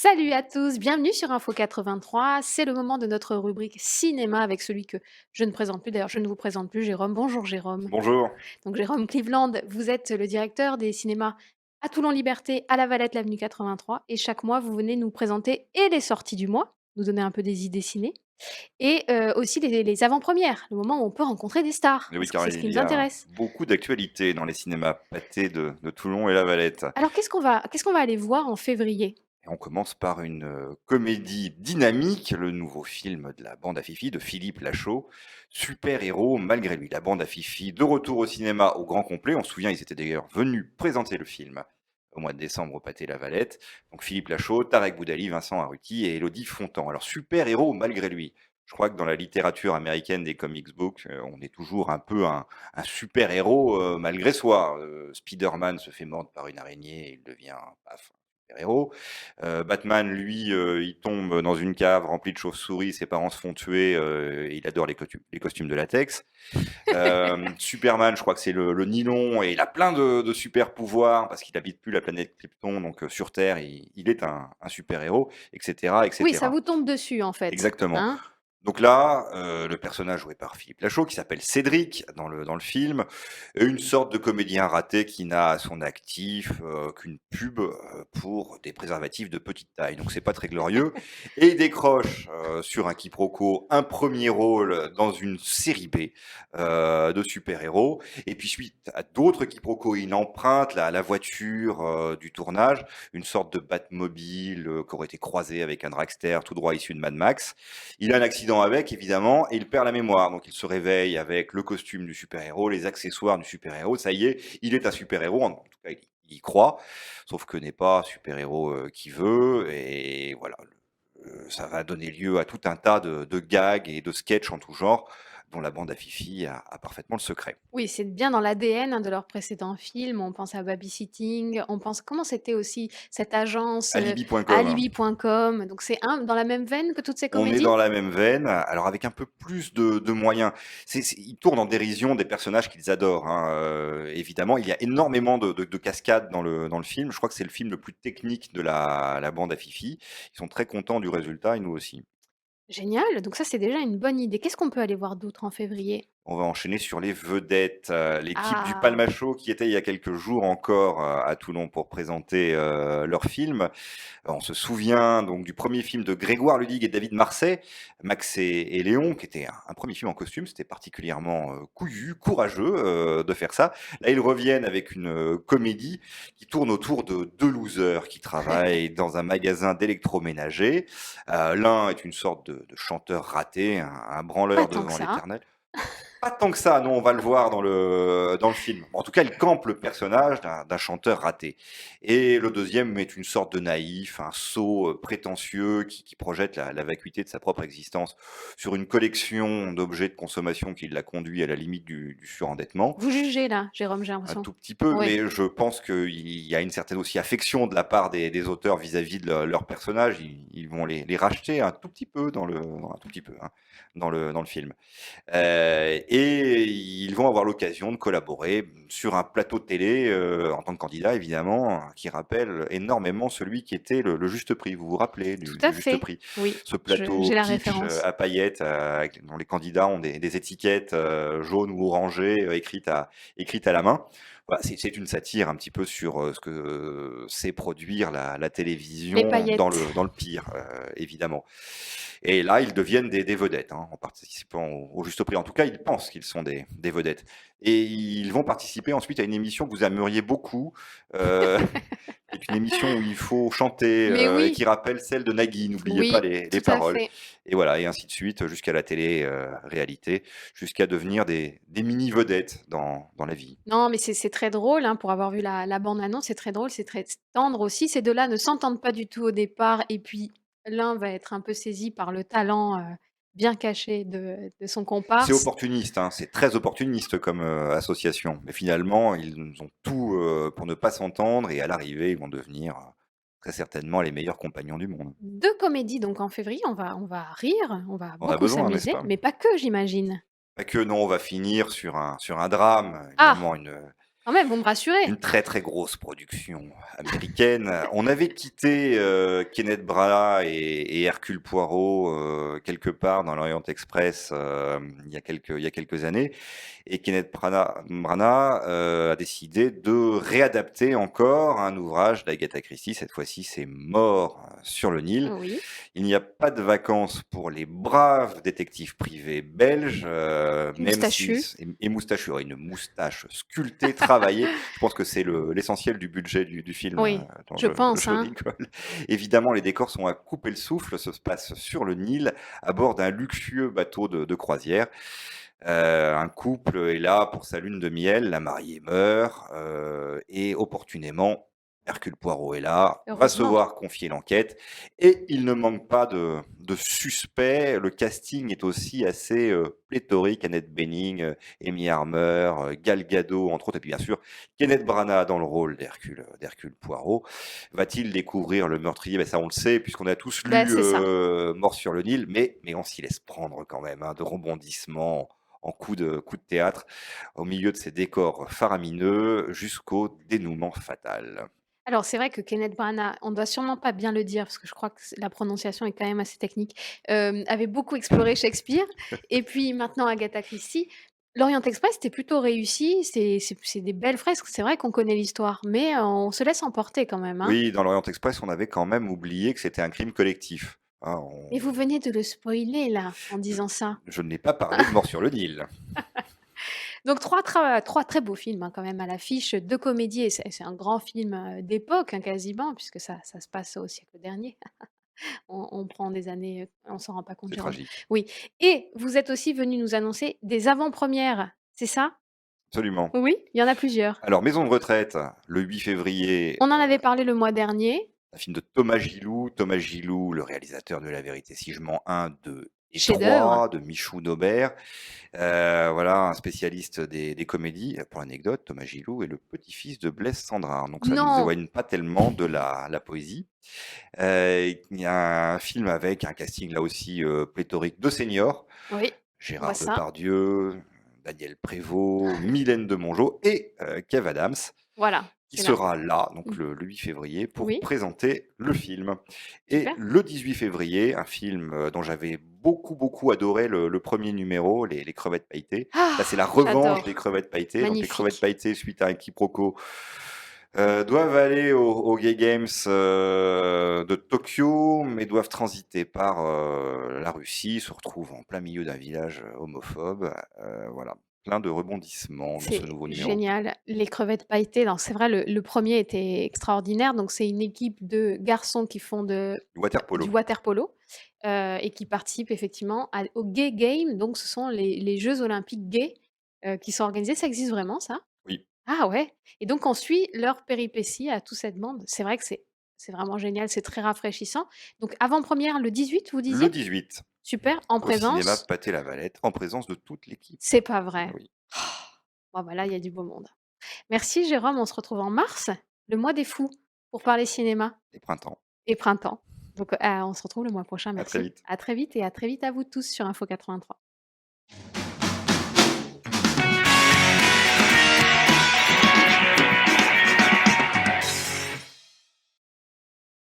Salut à tous, bienvenue sur Info 83. C'est le moment de notre rubrique cinéma avec celui que je ne présente plus. D'ailleurs, je ne vous présente plus, Jérôme. Bonjour Jérôme. Bonjour. Donc Jérôme Cleveland, vous êtes le directeur des cinémas à Toulon-Liberté, à La Valette, l'avenue 83. Et chaque mois, vous venez nous présenter et les sorties du mois, nous donner un peu des idées ciné, et aussi les avant-premières, le moment où on peut rencontrer des stars, Et oui, parce que car c'est ce qui il nous y a intéresse. beaucoup d'actualités dans les cinémas pâtés de Toulon et La Valette. Alors qu'est-ce qu'on va aller voir en février? Et on commence par une comédie dynamique, le nouveau film de la bande à Fifi de Philippe Lachaud, Super-héros malgré lui. La bande à Fifi de retour au cinéma au grand complet. On se souvient, ils étaient d'ailleurs venus présenter le film au mois de décembre au Pâté La Valette. Donc Philippe Lachaud, Tarek Boudali, Vincent Arruti et Élodie Fontan. Alors Super-héros malgré lui. Je crois que dans la littérature américaine des comics books, on est toujours un peu un super-héros malgré soi. Spider-Man se fait mordre par une araignée et il devient paf, un super-héros. Batman, lui, il tombe dans une cave remplie de chauves-souris, ses parents se font tuer, et il adore les costumes de latex. Superman, je crois que c'est le nylon, et il a plein de super pouvoirs parce qu'il habite plus la planète Krypton, donc sur Terre, il est un super-héros, etc., Oui, ça etc. vous tombe dessus en fait, Exactement. hein? Donc là, le personnage joué par Philippe Lachaud, qui s'appelle Cédric dans le film, est une sorte de comédien raté qui n'a à son actif, qu'une pub, pour des préservatifs de petite taille. Donc c'est pas très glorieux, et il décroche, sur un quiproquo, un premier rôle dans une série B, de super-héros, et puis suite à d'autres quiproquos, il emprunte la voiture, du tournage, une sorte de Batmobile, qui aurait été croisée avec un dragster tout droit issu de Mad Max. Il a un accident avec, évidemment, et il perd la mémoire. Donc il se réveille avec le costume du super-héros, les accessoires du super-héros. Ça y est, il est un super-héros. En tout cas, il y croit. Sauf que n'est pas super-héros qui veut. Et voilà, ça va donner lieu à tout un tas de gags et de sketchs en tout genre, dont la bande à Fifi a parfaitement le secret. Oui, c'est bien dans l'ADN, hein, de leurs précédents films. On pense à Babysitting, on pense comment c'était aussi cette agence, Alibi.com. Alibi.com, donc c'est dans la même veine que toutes ces On est comédies? dans la même veine, alors avec un peu plus de moyens. Ils tournent en dérision des personnages qu'ils adorent, hein, évidemment. Il y a énormément de cascades dans le film. Je crois que c'est le film le plus technique de la bande à Fifi. Ils sont très contents du résultat et nous aussi. Génial, donc ça, c'est déjà une bonne idée. Qu'est-ce qu'on peut aller voir d'autre en février? On va enchaîner sur les vedettes, l'équipe du Ah! Palma Show qui était il y a quelques jours encore, à Toulon pour présenter, leur film. On se souvient donc du premier film de Grégoire Ludig et David Marsay, Max et Léon, qui était un 1er film en costume. C'était particulièrement, couillu, courageux, de faire ça. Là, ils reviennent avec une, comédie qui tourne autour de 2 losers qui travaillent dans un magasin d'électroménager. L'un est une sorte de chanteur raté, un Pas branleur tant que devant ça. l'éternel. Pas tant que ça, non, on va le voir dans le film. En tout cas, il campe le personnage d'un chanteur raté. Et le deuxième est une sorte de naïf, un sot prétentieux qui projette la vacuité de sa propre existence sur une collection d'objets de consommation qui l'a conduit à la limite du surendettement. Vous jugez là, Jérôme, j'ai Un l'impression. tout petit peu, Oui. mais je pense qu'il y a une certaine aussi affection de la part des auteurs vis-à-vis de leurs personnages. Ils vont les racheter un tout petit peu un tout petit peu, hein, dans le film. Et ils vont avoir l'occasion de collaborer sur un plateau de télé, en tant que candidat évidemment, qui rappelle énormément celui qui était le Juste Prix. Vous vous rappelez Tout du à Juste fait. Prix? Oui, Ce j'ai plateau la kitsch, référence. à paillettes, dont les candidats ont des étiquettes, jaunes ou orangées, écrites à la main. Voilà, c'est une satire un petit peu sur, ce que, c'est produire la Les télévision paillettes. dans le pire, évidemment. Et là, ils deviennent des vedettes, hein, en participant au Juste Prix. En tout cas, ils pensent qu'ils sont des vedettes. Et ils vont participer ensuite à une émission que vous aimeriez beaucoup, heu, qui est une émission où il faut chanter, Mais et qui oui, rappelle celle de Nagui. N'oubliez pas oui, les tout à paroles. fait. Et voilà, et ainsi de suite, jusqu'à la télé, réalité, jusqu'à devenir des mini vedettes dans la vie. Non, mais c'est très drôle, hein, pour avoir vu la bande annonce, c'est très drôle, c'est très tendre aussi. Ces 2 là ne s'entendent pas du tout au départ et puis l'un va être un peu saisi par le talent, bien caché de son C'est comparse. opportuniste, hein, c'est très opportuniste comme, association. Mais finalement, ils ont tout, pour ne pas s'entendre, et à l'arrivée, ils vont devenir, très certainement les meilleurs compagnons du monde. 2 comédies donc en février, on va rire, on va On a beaucoup besoin, n'est-ce s'amuser, pas? mais pas que j'imagine. Pas que, non, on va finir sur un drame, Ah! évidemment Quand même, vous me rassurez. Une très, très grosse production américaine. On avait quitté, Kenneth Branagh et Hercule Poirot, quelque part dans l'Orient Express, il y a quelques années et Kenneth Branagh, a décidé de réadapter encore un ouvrage d'Agatha Christie. Cette fois-ci, c'est Mort sur le Nil. Oui, Il n'y a pas de vacances pour les braves détectives privés belges, même moustachu. si et moustachu, ouais, une moustache sculptée, travaillée. Je pense que c'est l'essentiel du budget du film, Oui, dont je pense, je hein. rigole. Évidemment, les décors sont à couper le souffle, ça se passe sur le Nil, à bord d'un luxueux bateau de croisière. Un couple est là pour sa lune de miel, la mariée meurt, et opportunément, Hercule Poirot est là, va se Heureusement. voir confier l'enquête et il ne manque pas de suspects. Le casting est aussi assez, pléthorique. Annette Bening, Amy Harmer, Gal Gadot, entre autres, et puis bien sûr, Kenneth Branagh dans le rôle d'Hercule Poirot. Va-t-il découvrir le meurtrier? Ça, on le sait puisqu'on a tous Bah, lu, c'est ça. Mort sur le Nil, mais on s'y laisse prendre quand même, hein, de rebondissements en coup de théâtre, au milieu de ces décors faramineux, jusqu'au dénouement fatal. Alors, c'est vrai que Kenneth Branagh, on doit sûrement pas bien le dire parce que je crois que la prononciation est quand même assez technique, avait beaucoup exploré Shakespeare et puis maintenant Agatha Christie. L'Orient Express, c'était plutôt réussi, c'est des belles fresques. C'est vrai qu'on connaît l'histoire, mais on se laisse emporter quand même, hein. Oui, dans l'Orient Express, on avait quand même oublié que c'était un crime collectif. Hein, Mais vous venez de le spoiler là, en disant ça. je n'ai pas parlé de Mort sur le Nil. Donc 3 très beaux films, hein, quand même à l'affiche, 2 comédies et c'est un grand film, d'époque, hein, quasiment puisque ça se passe au siècle dernier. On prend des années, on s'en rend pas compte, C'est Jérôme. tragique. Oui et vous êtes aussi venu nous annoncer des avant-premières, c'est ça? Absolument. Oui? Il y en a plusieurs. Alors, Maison de retraite, le 8 février, On en avait parlé le mois dernier, un film de Thomas Gilou. Thomas Gilou, le réalisateur de La vérité si je mens 1, 2 et chef-d'œuvre. 3, de Michou Daubert. Voilà, un spécialiste des comédies. Pour l'anecdote, Thomas Gilou est le petit-fils de Blaise Cendrars, donc ça ne nous Non! éloigne pas tellement de la poésie. Il y a un film avec un casting là aussi, pléthorique de seniors. Oui, je vois Gérard ça. Depardieu, Daniel Prévost, Mylène de Mongeau et Kev Adams, Voilà, qui c'est là. sera là, Mmh. donc le 8 février, pour Oui, présenter le film. Et super. le 18 février, un film, dont j'avais beaucoup, beaucoup adoré le 1er numéro, Les crevettes pailletées. Là, c'est Ah! la revanche des J'adore. crevettes pailletées. Donc les crevettes Magnifique. pailletées, suite à un quiproquo, doivent aller aux Gay Games, de Tokyo, mais doivent transiter par, la Russie, se retrouvent en plein milieu d'un village, homophobe. Voilà, plein de rebondissements dans ce C'est nouveau numéro. génial. Les crevettes pailletées, alors c'est vrai, le 1er était extraordinaire. Donc c'est une équipe de garçons qui font Du water du polo. water polo, et qui participent effectivement aux Gay Games. Donc ce sont les jeux olympiques gays, qui sont organisés. Ça existe vraiment ça? Oui, Ah ouais et donc on suit leurs péripéties à toute cette bande. C'est vrai que c'est vraiment génial, c'est très rafraîchissant. Donc avant-première le 18, vous le disiez? 18, Super, en au cinéma présence? Pathé-Lavalette, en présence de toute l'équipe. C'est pas vrai? Oui, Bon bah là, il y a du beau monde. Merci Jérôme, on se retrouve en mars, le mois des fous, pour parler cinéma et printemps. et printemps. Donc, on se retrouve le mois prochain, À très merci. vite. À très vite et à très vite à vous tous sur Info 83.